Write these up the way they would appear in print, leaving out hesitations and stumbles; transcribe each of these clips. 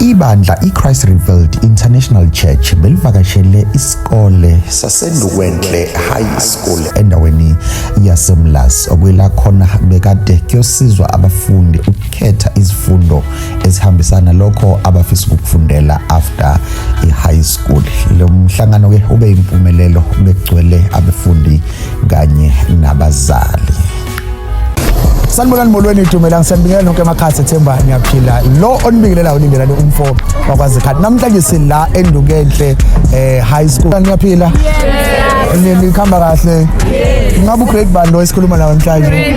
Ibandla iChrist Revealed International Church belivakashele isikole saseNdukwenhle High School endaweni yaseMlazi okuyila khona bekade kuyosizwa abafundi ukukhetha izifundo ezihambisana lokho abafisa ukufundela after i-high school. Lo mhlangano ke ube impumelelo bekugcwele abafundi kanye nabazali. Sanibonani molweni Itumelanga sembingela nonke emakhasi ethemba niyaphila. Lo onibingelela ulindelane umfo wakwazi khathi. Namhlanje sila eNdukwenhle high school. Niyaphila? Yebo. Nikhamba kahle? Yebo. Ngabe ugrade bani lo esikhuluma nawe namhlanje?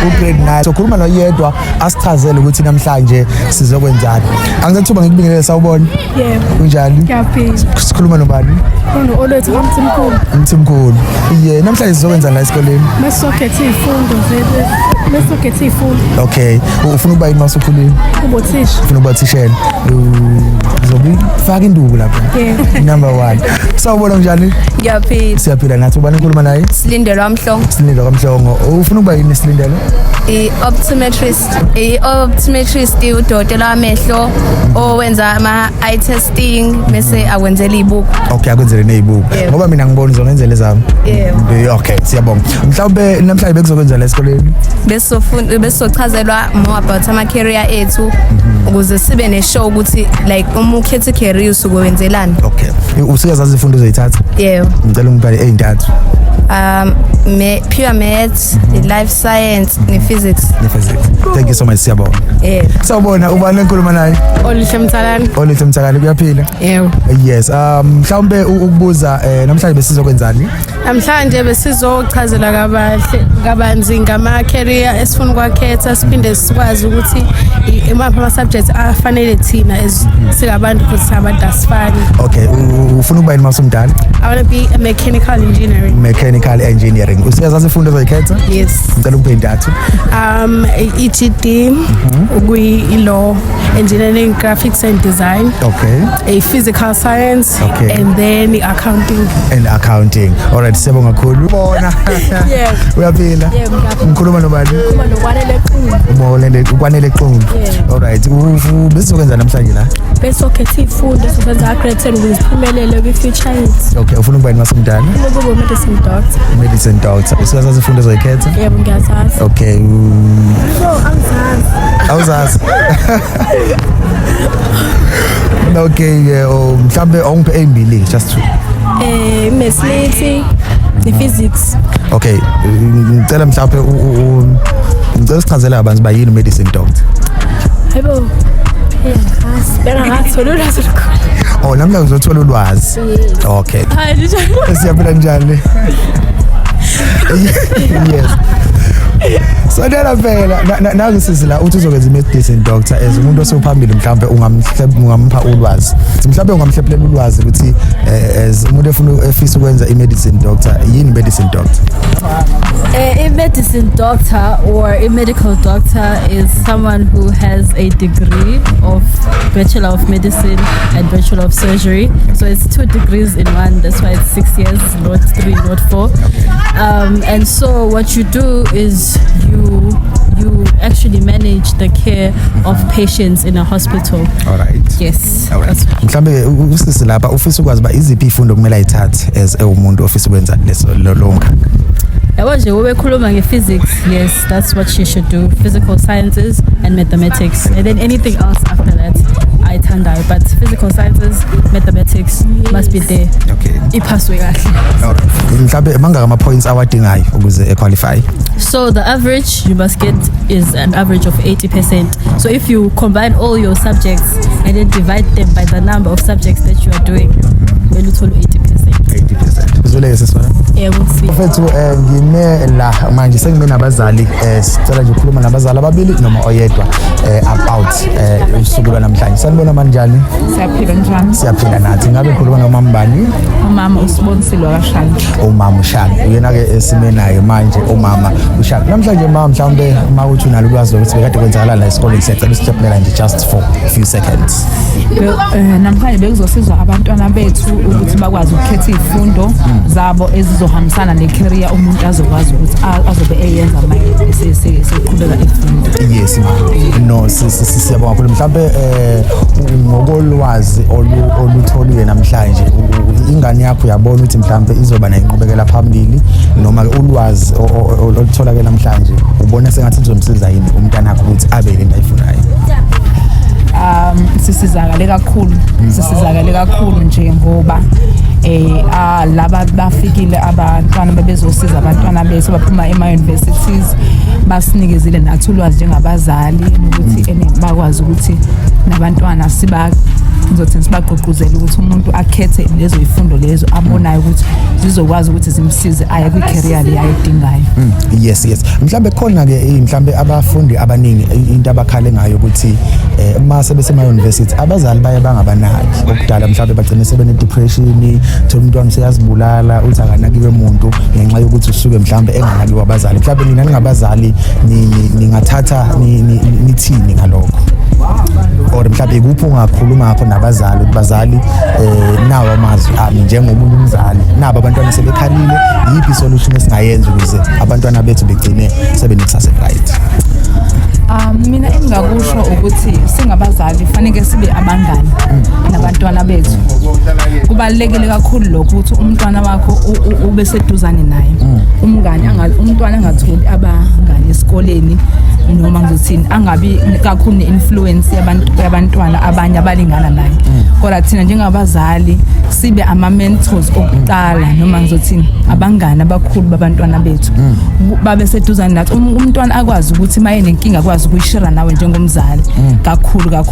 Ugrade 9. So khuluma noyedwa asichazele ukuthi namhlanje sizokwenzani. Angizathuba ngikubingelele sawubona. Yebo. Kunjani? Ngiyaphila. Sikhuluma nobani? Olethu uMthimkhulu. Umthimkhulu. Ye, namhlanje sizokwenzani la esikoleni? Mesokhetha izifundo mesokhetha izifundo. Okay. Ufuna ukuba yini masukhulini? Ubothisha. Ufuna ukuba thishela. Uzobe faka induku lapha. Yebo. Number 1. Sawubona njani? Ngiyaphila. Siyaphila nathi. Ubani ukhuluma naye? Silindelwa Mhlongo. Silindelwa Mhlongo. Ufuna ukuba yini Silindelo? I-optometrist udokotela wamehlo owenza ama-eye testing bese akwenzela izibuko. Okay, akwenzele nezibuko. Ngoba mina ngibona uzongenzela ezami. Yebo. Okay, siyabonga. Mhlawumbe namhlanje bekuzokwenza la esikoleni? Besochazelwa more about ama-career ethu ukuze sibe ne-show ukuthi like uma ukhetha i-career usuke wenzelani. Okay. Usuyazazi izifundo zoyithatha? Yebo. Ngicela ungibhale ezintathu. Pure maths, life science, ne-physics. Thank you so much, siyabonga. Yebo. Sawubona, ubani enkhuluma naye? Olihle Mthalane. Olihle Mthalane, kuyaphila? Yebo. Yes, mhlawumbe ukubuza namhlanje besizokwenzani? Namhlanje besizochazela kabanzi ngama-career esifuna ukwakhetha siphinde sikwazi ukuthi imaphi ama-subjects afanele thina singabantu ukuthi abantu asifani. Okay, ufuna ukuba yini masumdala? I want to be a mechanical engineering. Mechanical engineering. Usiyazazi izifundo zoyikhetha? Yes. Ngicela ungiphe intathu. EGD, law, engineering, graphics and design. Okay. A physical science. Okay. And then accounting. And accounting. Alright, siyabonga kakhulu. Bona. Yeah. Uyaphila? Yebo. Ngikhuluma nobani? Uma nokwanele Qunu. Ukwanele Qunu. Yeah. Alright. Besizokwenza namhlanje la? Besokhetha izifundo sosenza grade 10 ukuze siphumelele kwi-future yethu. Okay, ufuna ukuba yini masumdala? Ufuna ukuba medicine doctor. Medicine doctor. Usiyazazi izifundo zoyikhetha? Yebo, ngiyazazi. Okay. Angizazi. Awuzazi. Okay, mhlambe ongiphe ezimbili just two. Mathematics, ne-physics. Okay, ngicela mhlawumbe ngicela sichazele abantu bayini medicine doctor. Hayibo. Bengatholi ulwazi lukhona. Namhlanje uzothola ulwazi. Okay. Hayi njalo. Siyaphila njani? Yes. So phela naku sizila uthi uzokwenza medicine doctor as umuntu osephambili mhlawumbe ungampha ulwazi. Mhlawumbe ungamhlephelela ulwazi ukuthi as umuntu efisa ukwenza i-medicine doctor yini medicine doctor? A medicine doctor or a medical doctor is someone who has a degree of Bachelor of Medicine and Bachelor of Surgery. So it's 2 degrees in one. That's why it's 6 years, not 3, not 4. And so what you do is you actually manage the care of patients in a hospital. All right. Yes. All right. Mhlambe usisi lapha ufisa ukwazi ba iziphi izifundo kumele ayithathe as umuntu ofisa ukwenza lo mkhakha. Yabo nje ubekhuluma nge-physics, yes, that's what she should do. Physical sciences and mathematics. And then anything else after that, I turn down. But physical sciences, mathematics must be there. Okay. Iphaswe kahle. Alright. Mhlambe mangaka ama-points awadingayo ukuze qualify? So the average you must get is an average of 80%. So if you combine all your subjects and then divide them by the number of subjects that you are doing, you'll total 80%. 80%. Kuzoleke sesona? Yebo sisi. Mfethu ngime la manje sengime nabazali sicela nje ukukhuluma nabazali ababili noma oyedwa about usuku lwanamhlanje. Sanibona manjani? Siyaphila njani? Siyaphila nathi. Ngabe ukhuluma nomama bani? Umama uSibonisile kaShaka. Umama uShaka. Uyena ke esime naye manje umama uShaka. Namhlanje mama mhlawumbe mawuthi unalo ulwazi lokuthi bekade kwenzakala la esikoleni siyacela usiteplela nje just for a few seconds. Namhlanje bekuzosizwa abantwana bethu ukuthi bakwazi ukukhetha izifundo zabo ezizohambisana necareer umuntu azokwazi ukuthi azobe eyenza manje seqhubeka efunda. Yes mama. No siyabonga kakhulu mhlawumbe ngolwazi olutholiwe namhlanje ingane yakho uyabona ukuthi mhlambe izoba nayinqubekela phambili noma ulwazi olutholakala namhlanje ubona sengathi lizomsiza yini umntana wakho ukuthi abe lento ayifunayo? Sisizakale kakhulu nje ngoba laba bafikile abantwana bezosiza abantwana bethu baphuma ema-universities basinikezile nathi ulwazi njengabazali nokuthi bakwazi ukuthi nabantwana sibagqugquzele ukuthi umuntu akhethe lezo ifundo lezo abonayo ukuthi zizokwazi ukuthi zimsize aya kwi-career le ayidingayo. Yes mhlambe khona ke mhlambe abafundi abaningi into abakhale ngayo ukuthi uma sebesema-university abazali baye bangabanaki okudala mhlambe bagcine sebene-depression thola umntwana useyazibulala uthi akanakiwe umuntu ngenxa yokuthi usuke mhlambe enganakiwe abazali. Mhlambe nina ningabazali ningathatha nithini ngalokho or mhlambe kuphi ungakhuluma ngakho nabazali bazali nawo amazwi ami njengomunye umzali nabo abantwana sebekhalile yiphi solution esingayenza ukuze abantwana bethu begcine sebenekusasa right? Mina engingakusho ukuthi singabazali fanele sibe abangani nabantwana bethu. Kubalekile kakhulu lokho ukuthi umntwana wakho ube seduzane naye. Umntwana angatholi abangani esikoleni noma ngizothini angabi kakhulu ne-influence yabantwana abanye abalingana naye. Kodwa thina njengabazali sibe ama-mentors okuqala noma ngizothini abangani abakhulu babantwana bethu babe seduzane nathi. Umntwana akwazi ukuthi maye nenkinga akwazi ukuyishare nawe njengomzali kakhulu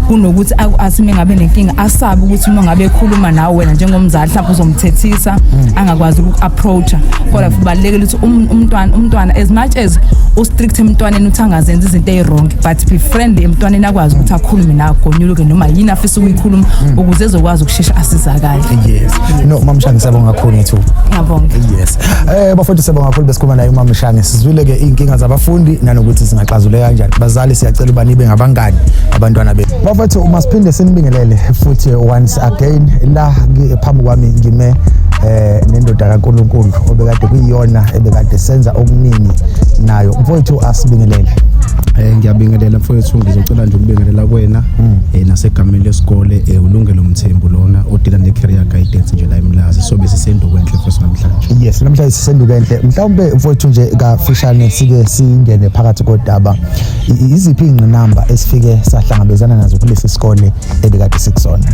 kunokuthi asime ngabe nenkinga asabe ukuthi uma ngabe ekhuluma nawe wena njengomzali mhlawumbe uzomthethisa angakwazi uku-approacha. Kodwa kubalekile ukuthi umntwana as much as u-strict emntwaneni uthi angazenza izinto ezi-wrong but be friendly emntwaneni akwazi ukuthi akhulume nawe gonyuluke noma yini afisa ukuyikhuluma ukuze ezokwazi ukushesha asizakale. Yes. No Mamshange siyabonga kakhulu ngethu. Ngiyabonga. Yes. Bafowethu siyabonga kakhulu besikhuluma naye uMamshange sizwile ke inkinga zabafundi nanokuthi singaxazuleka kanjani. Bazali siyacela uba nibe ngabangani abantwana bethu. Bafowethu masphinde sinibingelele futhi once again la phambi kwami ngime nendoda kaNkulunkulu obekade kuyiyona ebekade senza okuningi nayo. Mfowethu asibingelele. Ngiyabingelela mfowethu ngizocela nje ukubingelela kuwena nasegameni lesikole uLungelo Mthembu lona odila ne-career guidance nje la eMlazi sobe sisendukenhle futhi namhlanje. Yes namhlanje sisendukenhle mhlawumbe mfowethu nje kafishane sike singene phakathi kodaba iziphi ingqinamba esifike sahlangabezana nazo kulesi sikole ebekade sikusona?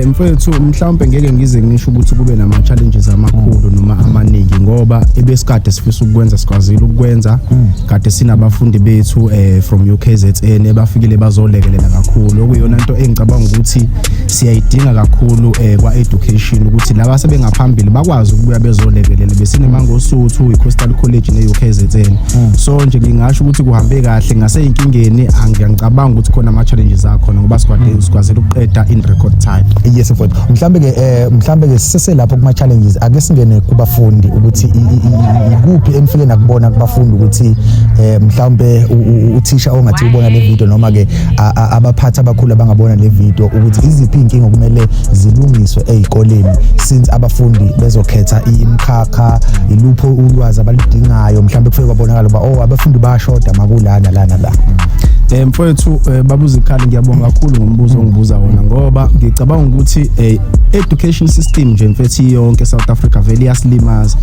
Mfowethu mhlawumbe ngeke ngize ngisho ukuthi kube nama challenges amakhulu noma amaningi ngoba ebesikade sifisa ukwenza sikwazile ukwenza kade sinabafundi bethu from UKZN ebafikile bazolekelela kakhulu okuyona into engicabanga ukuthi siyayidinga kakhulu kwa education ukuthi laba sebengaphambili bakwazi ukubuya bezolekelela besinemangosuthu iCoastal College neUKZN. So nje ngingasho ukuthi kuhambe kahle ngase inkingeni angiyangicabanga ukuthi khona ama challenges akhona ngoba sikwazile ukuqeda in record time. Yes mfowethu mhlambe ke siselapho kuma challenges ake singene kubafundi ukuthi ikuphi emfike nakubona kubafundi ukuthi mhlambe uthisha ongathi ubona le video noma ke abaphathi abakhulu abangabona le video ukuthi iziphi inkinga kumele zilungiswe ezikoleni since abafundi bezokhetha imkhakha ilupho ulwazi abalidingayo mhlambe kufike kwabonakala ba abafundi bayashoda makulana lana la. Mfowethu babuza ikhali ngiyabonga kakhulu ngombuzo ongibuza wona ngoba ngicabanga ukuthi education system nje mfethu yonke South Africa vele yasilimaza.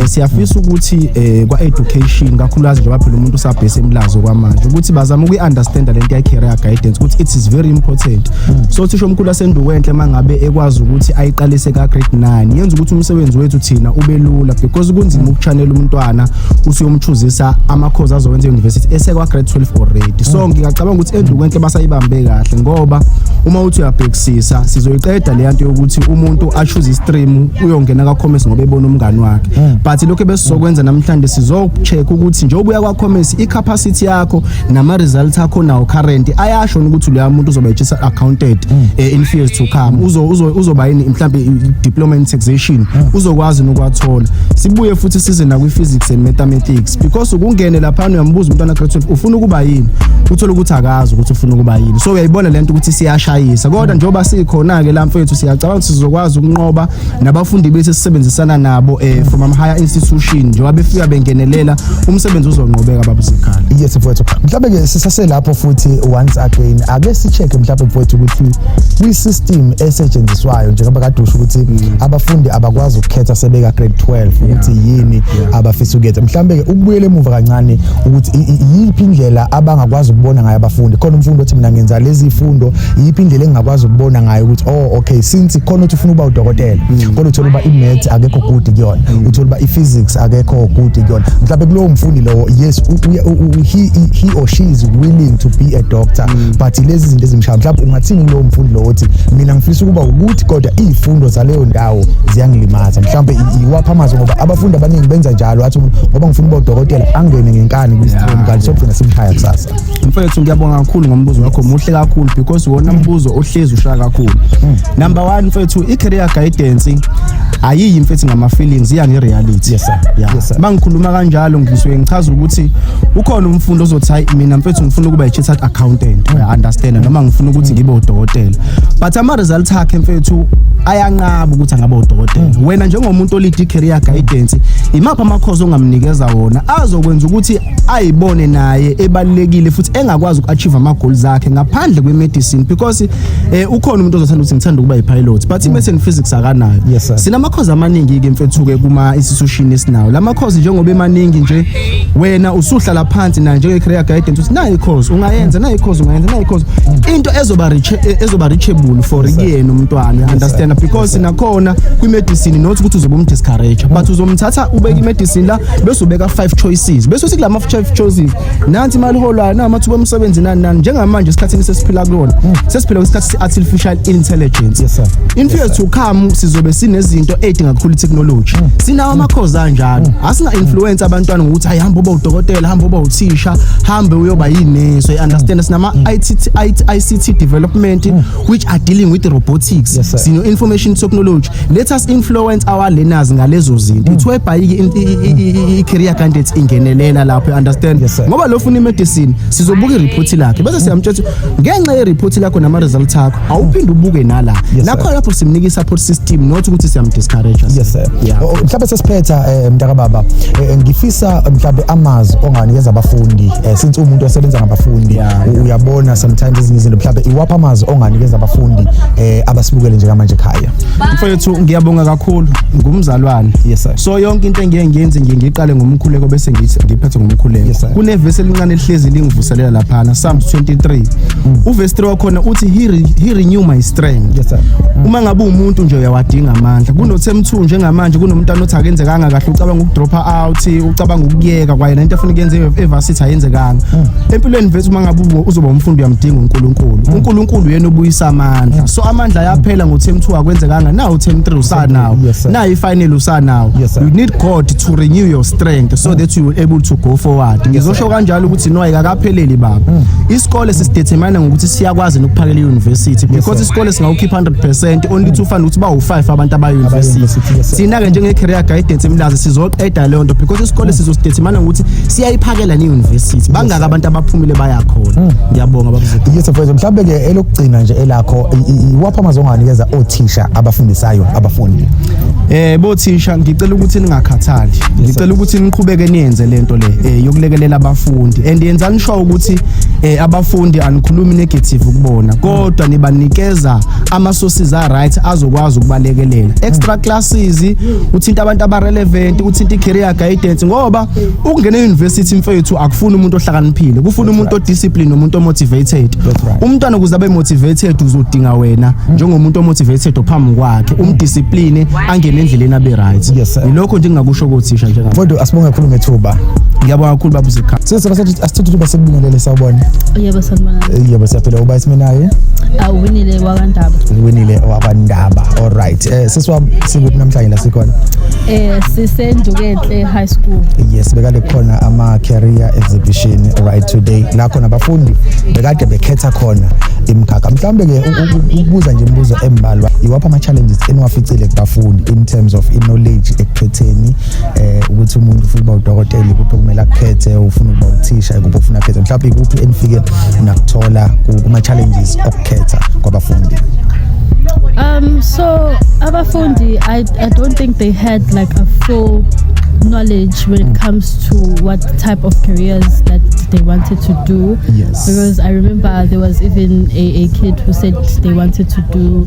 Siyafisa ukuthi kwa education kakhulukazi nje baphela umuntu usabhese eMlazi kwamanje ukuthi bazama ukuyi-understand lento ye-career guidance ukuthi it is very important. So thisho omkhulu asendukenhle mangabe ekwazi ukuthi ayiqalise ka grade 9 yenza ukuthi umsebenzi wethu thina ube lula because kunzima ukuchannel umntwana uthi uyomchuzisa ama-course azowenza e-university esekwa grade 12 already. So ngicabanga ukuthi endukenhle basayibambe kahle ngoba uma uthi uyabhekisisa sizoyiqeda le nto yokuthi umuntu achoose i-stream uyongena ka-commerce ngoba ebona umngani wakhe but lokho besizokwenza namhlanje sizocheck ukuthi nje obuya kwa-commerce i-capacity yakho nama-results akho nawo current ayasho ukuthi leya muntu uzoba registered accounted in years to come uzoba yini mhlawumbe diploma in taxation uzokwazi nokwathola. Sibuye futhi size na kwi-physics and mathematics because ukungene lapha uyambuza umntwana grade 12 ufuna ukuba yini uthola ukuthi akazi ukuthi ufuna ukuba yini. So uyayibona lento ukuthi siyashayisa kodwa njengoba sikhona ke la mfethu siyacabanga ngicabanga ukuthi sizokwazi ukunqoba nabafundi bethu sisebenzisana nabo from ama higher institution njengoba befika bengenelela umsebenzi uzonqobeka babuzikhali. Yes mfowethu, mhlawumbe ke sisaselapho futhi once again ake si-check mhlawumbe mfowethu ukuthi kwi-system esetshenziswayo njengoba kade usho ukuthi abafundi abakwazi ukukhetha sebeka grade 12 ukuthi yini abafisa ukukhetha. Mhlawumbe ke ukubuyela emuva kancane ukuthi yiphi indlela abangakwazi ukubona ngayo abafundi. Khona umfundi othi mina ngenza lezi ifundo, yiphi indlela engakwazi ukubona ngayo ukuthi okay since khona uthi ufuna uba udokotela, kodwa uthola uba i-maths akekho good kuyona, uthola uba i-physics akekho good kuyona. Mhlawumbe kulowo mfundi lowo yes he or she is willing to be a doctor, but lezi zinto ezimshaya mhlawumbe ungathini kulowo mfundi lowo uthi mina ngifisa ukuba ukuthi kodwa izifundo zaleyo ndawo ziyangilimaza. Mhlawumbe iwapha amazwi ngoba abafundi abaningi benza njalo athi ngoba ngifuna ukuba udokotela angene ngenkani kwi-stream kanti sokugcina simshaya kusasa. Mfethu ngiyabonga kakhulu ngombuzo wakho muhle kakhulu because wona mbuzo ohlezi ushaya kakhulu. Number 1 mfethu i-career guidance ayiyi mfethu ngama feelings iya ngereality. Yes sir. Yes sir. Mangikhuluma kanjalo ngisuke ngichaza ukuthi ukhona umfundi ozothi hayi mina mfethu ngifuna ukuba i-chartered accountant, I understand, noma ngifuna ukuthi ngibe udokotela, but ama results akhe mfethu ayanqaba ukuthi angaba udokotela. Wena njengomuntu olead i-career guidance imapha amakhozi ongamnikeza wona azokwenza ukuthi ayibone naye ebalekile futhi engakwazi uku-achieve ama goals akhe ngaphandle kwe-medicine because ukhona umuntu ozothanda ukuthi ngithanda ukuba i-pilot but i-maths and physics akanayo. Yes, sina amakhozi amaningi ke mfethu-ke kuma institution esinawo la makhozi njengoba emaningi nje wena usuhlala phansi naye njenge-career guidance uthi nayi ikhozi ungayenza, nayi ikhozi ungayenza, nayi ikhozi into ezoba reachable for yena umntwana, understand, because nakhona kwi-medicine not ukuthi uzobe umdiscourage but uzomthatha ubeka i-medicine la bese ubeka 5 choices bese uthi kulama 5 choices nanti imali holwayo namathuba omsebenzi nani njengamanje isikhathini sesiphila kulona sesiphila kwisikhathi se-artificial intelligence. Yes sir. In years to come sizobe sinezinto edinga kakhulu technology, sinawo amakhozi anjalo asinga influence abantwana ngokuthi ayihamba uba udokotela, hamba uba uthisha, hambe uyoba yinesi. I understand sinama ICT development which are dealing with robotics. Yes, sino information technology. Let us influence our learners ngalezo zinto ithwebha i-career candidates ingenelela lapho, understand. Yes, ngoba lo funa i-medicine sizobuka i-report lakhe bese siyamtshela ngenxa ye-report lakho nama results akho awuphinde ubuke nala nakho lapho simnika i-support system not ukuthi siyamdiscourage. Yes sir. Mhlawumbe sesiphetha mntaka baba ngifisa mhlawumbe amazwi onganikeza abafundi since umuntu osebenza ngabafundi uyabona sometimes ezinye izinto mhlawumbe iwapha amazwi onganikeza abafundi abasibukele njengamanje ekhaya. Mfowethu ngiyabonga kakhulu ngumzalwane. Yes sir. So yonke into engiye ngiyenze ngiqale ngomkhuleko bese ngiphethe ngomkhuleko. Yes, sir. Kunevesi elincane elihlezi lingivuselela lapha Psalms 23 uverse 3 wakhona uthi he renew my strength. Yes sir. Uma ngabe umuntu nje uyawadinga amandla kunothemthu njengamanje kunomntana othi akenzekanga kahle ucabanga ukudropa out ucabanga ukuyeka kwaye lento efuna ukuyenza evasithi ayenzekanga empilweni vethu. Uma ngabe uzoba umfundi uyamdinga uNkulunkulu yena obuyisa amandla. So amandla ayaphela ngothemthu akwenzekanga nawo term 3 usanawo na i-final usanawo. You need God to renew your strength so that you will able to go forward. Ngizosho kanjalo ukuthi no ayikakapheleli baba. Isikole sisidetermine ngokuthi siyakwazi ukuphakela i-university because isikole singawukhipha 100% only to find ukuthi ba u5 abantu aba-university. Sina ke njenge-career guidance emlazi sizoqeda leyo nto because isikole sizosidetermine ngokuthi siyayiphakela ne-university bangaka abantu abaphumile bayakhona. Ngiyabonga babuzitha. Yes mfowethu, mhlawumbe ke elokugcina nje elakho iwapha amazwi onganikeza othisha abafundisayo abafundi. Bothisha ngicela ukuthi ningakhathali, ngicela ukuthi niqhubeke niyenze lento le yokulekelela abafundi and yenzani sure ukuthi abafundi anikhulumi negative ukubona kodwa nibanikeza ama sources a right azokwazi ukubalekelela. Extra classes uthinta abantu aba relevant, uthinta i-career guidance ngoba ukungena e-university mfethu akufuna umuntu ohlakaniphile, kufuna umuntu odiscipline umuntu omotivated. Umntwana ukuze abe motivated uzodinga wena njengomuntu omotivated ophambi kwakhe umdiscipline angene endleleni abe right. Yilokho nje ngingakusho ukuthisha nje ngapha. Mfowethu asibonge kakhulu ngethuba. Ngiyabonga kakhulu babuzikha. Asithathe uba sekubingelele sawubona. Yebo sanibona. Yebo siyaphila uba isimenayo. Winile wakandaba. Winile wakandaba. All right. Sisiwami sikuphi namhlanje la sikhona? Sisendukenhle high school. Yes, bekade khona ama career exhibition right today. La khona abafundi bekade bekhetha khona imkhakha. Mhlawumbe ke ukubuza nje imibuzo embalwa iwapha ama challenges eniwaficile kubafundi in terms of knowledge ekukhetheni ukuthi umuntu ufuna ukuba udokotela kuphi kumele akhethe, ufuna ukuba uthisha kuphi ufuna akhethe. Mhlawumbe kuphi enifike nakuthola kuma challenges okukhetha kwabafundi? So abafundi, I don't think they had like a full knowledge when it comes to what type of careers that they wanted to do. Yes. Because I remember there was even a kid who said they wanted to do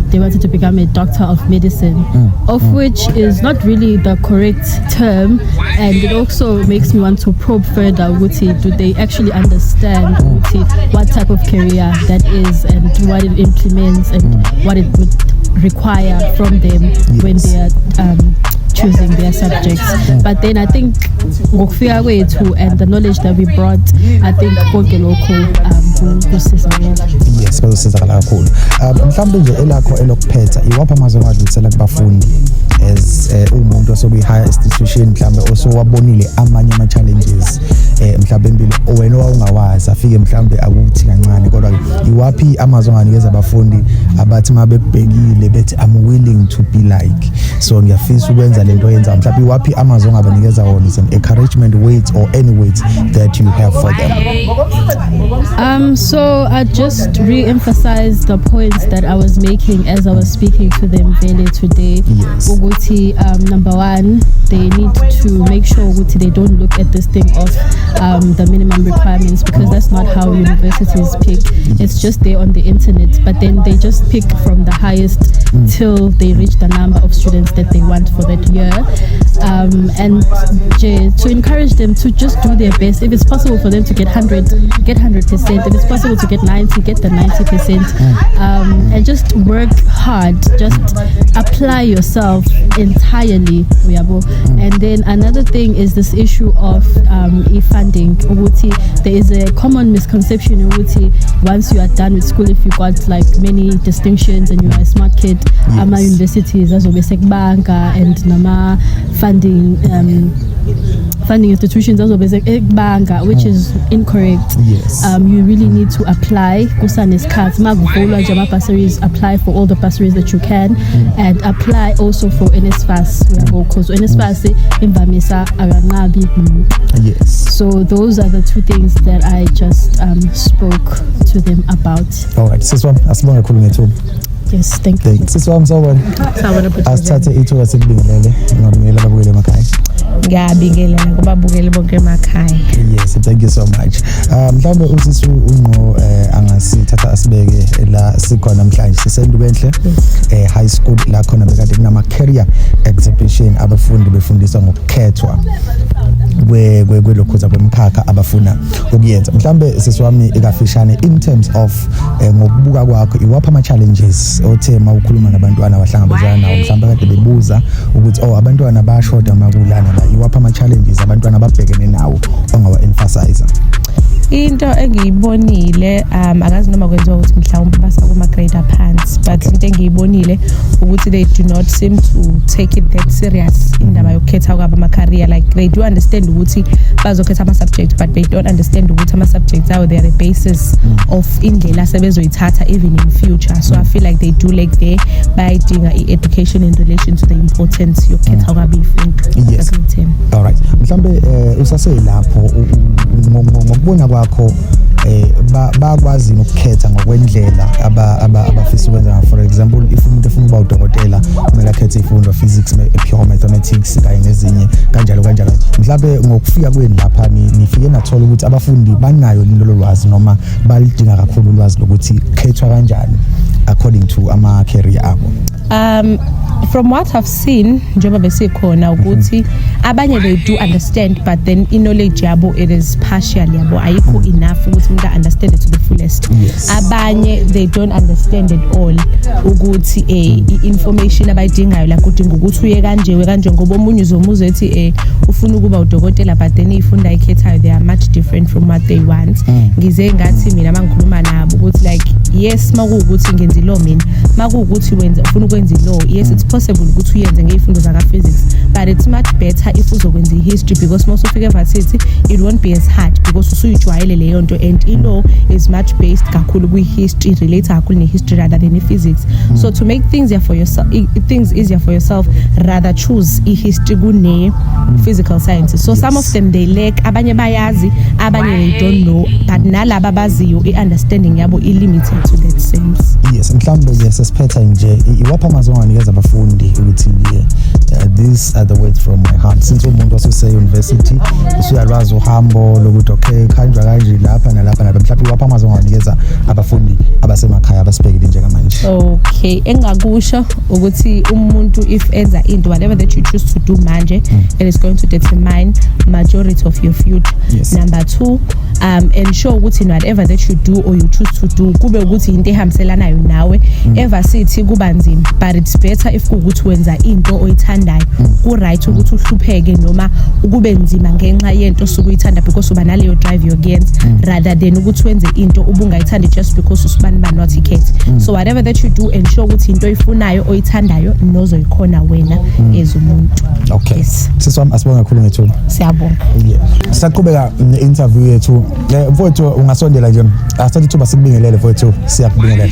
they wanted to become a doctor of medicine, of which is not really the correct term, and it also makes me want to probe further. Wuti, do they actually understand Wuti, what type of career that is and what it implements and what it would require from them when they are choosing their subjects. But then I think ngokufika kwethu and the knowledge that we brought, I think konke lokho kusizakala. Yes, bazosizakala kakhulu. Mhlawumbe nje elakho elokuphetha iwapha amazwi angadlulisela kubafundi as umuntu osebi higher institution mhlawumbe osowabonile amanye ama challenges mhlawumbe empilo wena owungawazi afike mhlawumbe akuthi kancane, kodwa iwaphi amazwi anganikeza abafundi abathi mabebhekile bethi I'm willing to be like, so ngiyafisa ukwenza lento yenza mhlawumbe iwaphi amazwi angabanikeza wona, is an encouragement words or any words that you have for them? So I just re-emphasize the points that I was making as I was speaking to them Vele today. Yes. Uguti, number one, they need to make sure Uguti, they don't look at this thing of the minimum requirements, because that's not how universities pick. It's just there on the internet, but then they just pick from the highest till they reach the number of students that they want for that year. And to encourage them to just do their best. If it's possible for them to get 100, get 100%. If it's possible to get 90, get the 90%. And just work hard. Just apply yourself entirely. And then another thing is this issue of e-funding. There is a common misconception in Uguti, once you are done with school, if you got like many distinctions and you are a smart kid, ama universities as bank and nama funding institutions as bank, which is incorrect. Yes. You really need to apply bursaries, apply for all the bursaries that you can, and apply also for NSFAS, because NSFAS imvamisa arangabi. Yes. So those are the two things that I just spoke to them about. All right, siswami asibonge kakhulu ngethuba. Yes, thank you. Siswami sawubona. Asithathe ithuba sikubingelele ngabingelela ababukeli emakhaya. Ngiyabingelela kubabukeli bonke emakhaya. Yes, thank you so much. Mhlawumbe usisi unqo angasithatha asibeke la sikhona namhlanje sisendubenhle high school la khona bekade kunama career exhibition, abafundi befundiswa ngokukhethwa kwelokhuza kwemkhakha abafuna ukuyenza. Mhlawumbe sisiwami ikafishane in terms of ngokubuka kwakho iwapha ama challenges othe mawukhuluma nabantwana abahlangabezana nawo, mhlawumbe kade bebuza ukuthi abantwana bayashoda makulana la, iwapha ama challenges abantwana ababhekene nawo ongawa emphasize? Into engiyibonile akazi noma kwenziwa ukuthi mhlawumbe basa kuma grade aphansi, but into engiyibonile ukuthi they do not seem to take it that serious indaba yokukhetha kwabo ama career. Like they do understand ukuthi bazokhetha ama subject, but they don't understand ukuthi ama subjects are the basis of indlela sebezoyithatha even in future. So I feel like they do like there by doing education in relation to the importance yokukhetha kwabo ifundo. Yes. All right. Mhlambe usase lapho ngokubona kwakho bakwazi ukukhetha ngokwendlela abafisa ukwenza. For example, if umuntu efuna ukuba udokotela kumele akhethe ifundo physics, pure mathematics kanye nezinye kanjalo. Mhlawumbe ngokufika kwenu lapha nifike nathola ukuthi abafundi banayo lelo lwazi noma balidinga kakhulu ulwazi lokuthi khethwa kanjani according to ama career abo? From what I've seen njengoba besikhona ukuthi abanye they do understand, but then knowledge yabo it is partial yabo, ayikho enough ukuthi umuntu understand it to the fullest. Yes. Abanye they don't understand at all ukuthi information abayidingayo la kudinga ukuthi uye kanje ngoba omunye uzomuza ethi ufuna ukuba udokotela, but then ifunda ayikhethayo they are much different from what they want. Ngize ngathi mina mangikhuluma nabo ukuthi like yes makuwukuthi ngenza law mina, makuwukuthi ufuna ukwenza law, yes it's possible ukuthi uyenze ngeifundo zaka physics, but it's much better if uzokwenza history, because most of university it won't be as hard because usuyijwayele leyo nto, and law is much based kakhulu kwi history, relate kakhulu ne history rather than physics. So to make things easier for yourself, rather choose history kune physical sciences. So some of them they lack, abanye bayazi, abanye they don't know, but nalaba baziyo understanding yabo limited to that exams. Yes, mhlawumbe nje sesiphetha nje iwapha amazwi onganikeza abafundi ukuthi nje these are the words from my heart. Since umuntu osuse university usuyalwazi uhambo lokuthi okay kanjwa kanje lapha nalapha mhlawumbe iwapha amazwi onganikeza abafundi abasemakhaya abasibhekile njengamanje. Okay, engakusho ukuthi umuntu if enza into whatever that you choose to do manje it is going to determine majority of your future. Yes. Number 2, ensure ukuthi whatever that you do or you choose to do kube ukuthi into ehamselanayo nawe. Ever sithi kuba nzima but it's better if ukuthi wenza into oyithandayo. Ku right ukuthi uhlupheke noma ukube nzima ngenxa yento sokuyithanda because uba naleyo drive yokuyenza rather than ukuthi wenze into ubungayithandi just because usibani ba not ticket. So whatever that you do ensure ukuthi into oyifunayo oyithandayo nozoyikhona wena as umuntu. Okay. Yes. Siswami asibonga kakhulu ngethuba. Siyabonga. Yeah. Saqhubeka ne-interview yethu. Mfowethu ungasondela nje. Asithathe ithuba sikubingelele mfowethu. Siyakubingelela.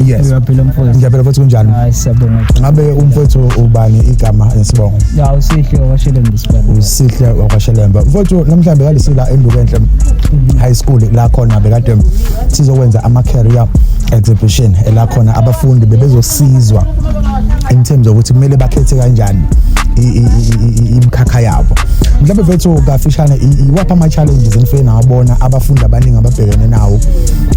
Yes. Ngiyaphila mfowethu. Ngiyaphila mfowethu kunjani? Hayi siyabonga. Ngabe umfowethu ubani igama nesibongo? Ya usihle wakwashelembe sibaba. Usihle wakwashelembe. Mfowethu namhlanje kade sila Endukenhle High School la khona bekade sizokwenza ama career exhibition la khona abafundi bebezosizwa in terms ukuthi kumele bakhethe kanjani imkhakha yabo. Mhlawumbe mfowethu kafishane iwapha ama challenges enifike nawabona abafundi abaningi ababhekene nawo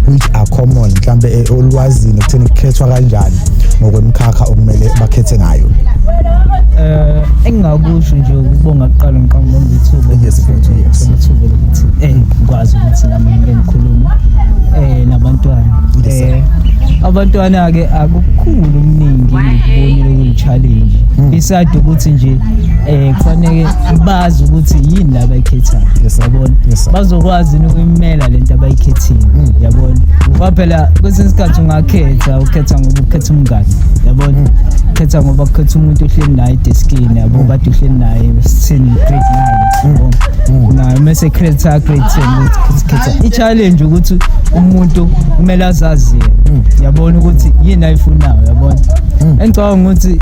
which are common mhlawumbe olwazini ekutheni kukhethwa kanjani ngokwemkhakha okumele bakhethe ngayo. Engingakusho nje ukubonga kuqala ngiqamba ngithuba. Yes mfowethu, yes. Ngithuba ukuthi ngikwazi ukuthi nami ngikhuluma nabantwana. Abantwana ke akukhulu okuningi ngikubonile kuyi-challenge. Beside ukuthi nje kufanele bazi ukuthi yini la bayikhethayo. Yabona. Bazokwazi ukuyimela lento abayikhethile. Yabona. Ngoba phela kwesinye isikhathi ukhetha ngoba ukhetha umngane. Yabona. Ukhetha ngoba ukhetha umuntu ohleli naye deskini yabo kade uhleli naye sithini grade 9. Na mase grade 10 ukhetha. I-challenge ukuthi umuntu kumele azazi yabona ukuthi yini ayifunayo yabona. Engicabanga ukuthi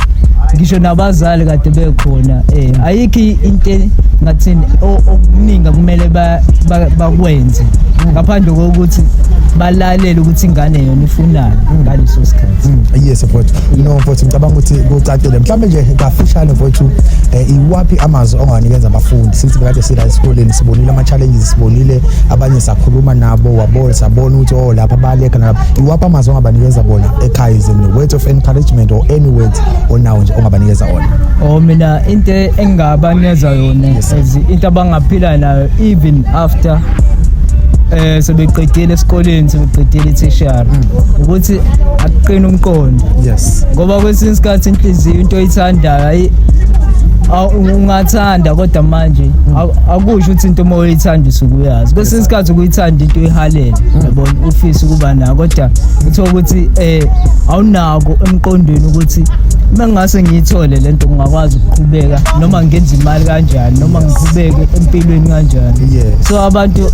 ngisho nabazali kade bekhona ayikho into ngathini okuningi kumele bakwenze ngaphandle kokuthi balalele ukuthi ingane yona ifunani ngaleso sikhathi. Yes mfowethu. No mfowethu ngicabanga ukuthi kucacile mhlawumbe nje kafishane mfowethu iwaphi amazwi onganikeza abafundi sithi bekade sila esikoleni sibonile ama challenges sibonile abanye sakhuluma nabo wabona sabona ukuthi lapha baleka nalapha iwaphi amazwi ongabanikeza bona ekhaya izini words of encouragement or any words onawo nje ongabanikeza ona. Mina into engabanikeza yona into abangaphila nayo even after sebeqedile esikoleni sebeqedile i-tertiary ukuthi akuqina umqondo. Yes. Ngoba kwesinye isikhathi inhliziyo into oyithandayo ungathanda kodwa manje akusho ukuthi into uma uyithanda usukuyazi. Kwesinye isikhathi ukuyithanda into oyihalela yabona ufisa ukuba nayo kodwa uthola ukuthi awunako emqondweni ukuthi mengase ngiyithole lento ngingakwazi ukuqhubeka noma ngenza imali kanjani noma ngiqhubeke empilweni kanjani. So abantu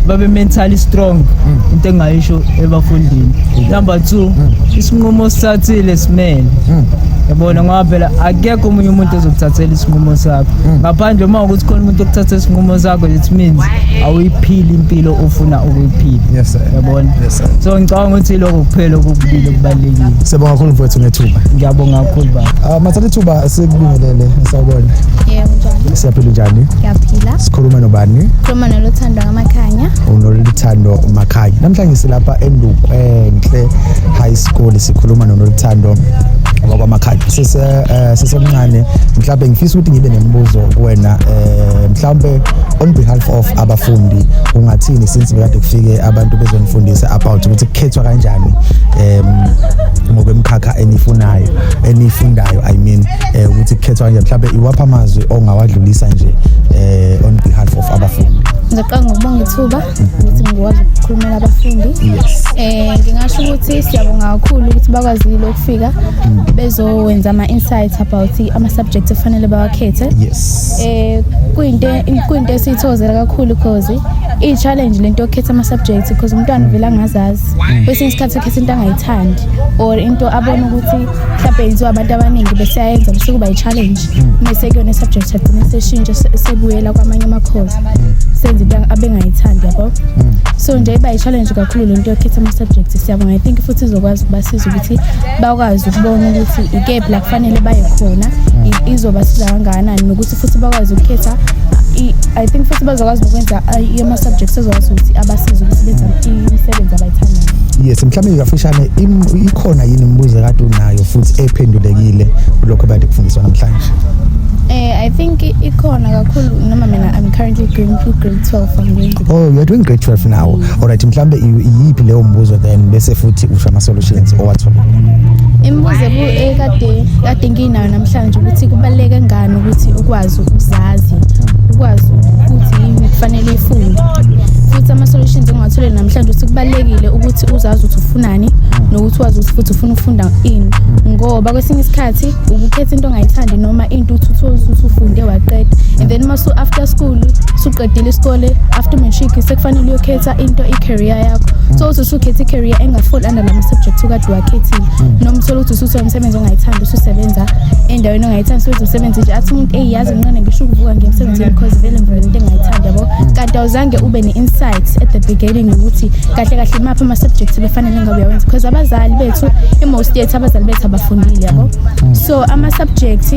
babe mentally strong into engayisho ebafundini. Number 2 isinqumo sithathile simele yabona ngoba phela akekho umunye umuntu ozokuthathela isinqumo sakho ngaphandle uma ukuthi khona umuntu okuthatha isinqumo sakho it means awuyiphili impilo ofuna ukuyiphila. Yes sir. Yabona. Yes sir. So ngicabanga ukuthi lokho kuphela okubili okubalekile. Sibonga kakhulu mfowethu ngethuba. Ngiyabonga kakhulu baba. Mathatha ithuba sikubingelele sawubona. Yebo njani. Siyaphila njani? Ngiyaphila. Sikhuluma nobani? Khuluma noLuthando ngamakhanya. uNoluthando Makhanya. Namhlanje silapha Endukenhle High School sikhuluma noNoluthando wakwamakhanya. Sisemncane mhlawumbe ngifisa ukuthi ngibe nemibuzo kuwena mhlawumbe on behalf of abafundi ungathini since bekade kufike abantu bezonifundisa about ukuthi kukhethwa kanjani ngokwemkhakha enifundayo I mean ukuthi kukhethwa kanjani mhlawumbe iwapha amazwi ongawadlulisa nje on behalf of abafundi. Ngicabanga ukubonga ithuba ukuthi ngikwazi ukukhulumela abafundi. Yes. Ngingasho ukuthi siyabonga kakhulu ukuthi bakwazile ukufika bezowenza ama insights about ama subjects efanele bawakhethe. Yes. Kuyinto esiyithokozela kakhulu because i-challenge lento yokukhetha ama subjects because umntwana vele angazazi. Kwesinye isikhathi ekhetha into angayithandi or into abona ukuthi mhlawumbe yenziwa abantu abaningi bese ayenza bese kuba i-challenge. Mase kuyona subject agcina seshintsha sebuyela kwamanye ama course. senze into abengayithandi yabo. So nje iba i-challenge kakhulu lento yokhetha ama-subjects siyabonga. I think futhi izokwazi ukubasiza ukuthi bakwazi ukubona ukuthi ikephi la kufanele baye khona, izobasiza kangakanani nokuthi futhi bakwazi ukukhetha. I think futhi bazokwazi ukwenza ama-subjects ezokwazi ukuthi abasize ukuthi benze imisebenzi abayithandayo. Yes, mhlawumbe ngafishane ikhona yini imibuzo kade unayo futhi ephendulekile kulokho abade kufundiswa namhlanje? I think ikhona kakhulu noma mina I'm currently going through grade 12 I'm going to. Oh, you're doing grade 12 now. Alright, mhlawumbe iyiphi leyo mbuzo then bese futhi usho ama solutions owathola? Imibuzo kade nginayo namhlanje ukuthi kubaleke ngani ukuthi ukwazi ukuzazi, ukwazi ukuthi yini kufanele ifunde. Futhi ama solutions engiwathole namhlanje ukuthi kubalekile ukuthi uzazi ukuthi ufunani nokuthi wazi ukuthi futhi ufuna ukufunda ini. Ngoba kwesinye isikhathi ukukhetha into ongayithandi noma into uthi ufunde waqeda, and then maso after school suqedile isikole after matric sekufanele uyokhetha into i-career yakho. So usukhetha i-career engafall under lama subjects ukade wakhethile, noma uthola ukuthi usuthola umsebenzi ongayithandi ususebenza endaweni ongayithandi usuwenza umsebenzi nje athi umuntu eyazi ngqane ngisho ukuvuka ngemsebenzini because vele ngivele into engayithandi yabo. Kanti awuzange ube ne-insights at the beginning ukuthi kahle kahle imaphi ama-subjects befanele ngabe uyawenza because abazali bethu most yethu abazali bethu abafundile yabo. So ama-subjects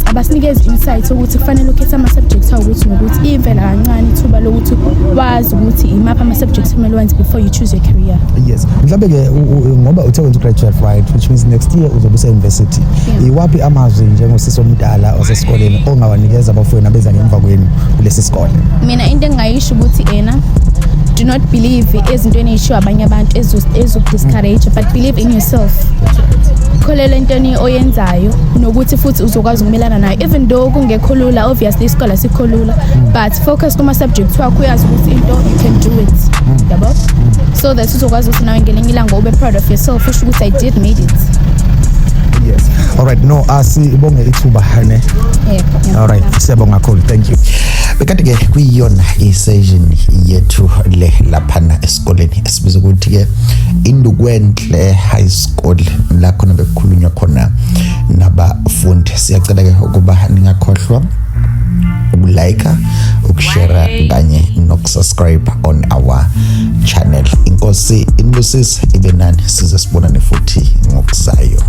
abasinikeza insights ukuthi kufanele ukhethe ama-subjects ukuthi nokuthi ivela kancane ithuba lokuthi wazi ukuthi imaphi ama-subjects kumele wenze before you choose your career. Yes, mhlawumbe ke ngoba uthe wenza graduate right, which means next year uzobe use-university. Iwaphi amazwi njengosisi omdala osesikoleni ongawanikeza abafowenu abeza ngemva kwenu kulesi sikole? Mina into engayisho ukuthi do not believe ezintweni ezishiwo abanye abantu ezokudiscourage, but believe in yourself. Kholelwa entweni oyenzayo nokuthi futhi uzokwazi ukumelana nayo, even though kungekho lula. Obviously isikole sikho lula, but focus kuma subject wakho uyazi ukuthi into you can do it yabo. So that uzokwazi ukuthi nawe ngelinye ilanga ube proud of yourself usho ukuthi I did made it. Yes. Alright, no asibonge ithuba ne. Yeah. Alright, siyabonga kakhulu. Thank you. Bekade ke kuyiyona i-session yethu le laphana esikoleni esibiza ukuthi ke Indukwenhle High School la khona bekukhulunywa khona nabafundi. Siyacela ke ukuba ningakhohlwa ukulike, ukushare kanye nokusubscribe on our channel. Inkosi inbusiso ibe nani size sibonane futhi ngokuzayo.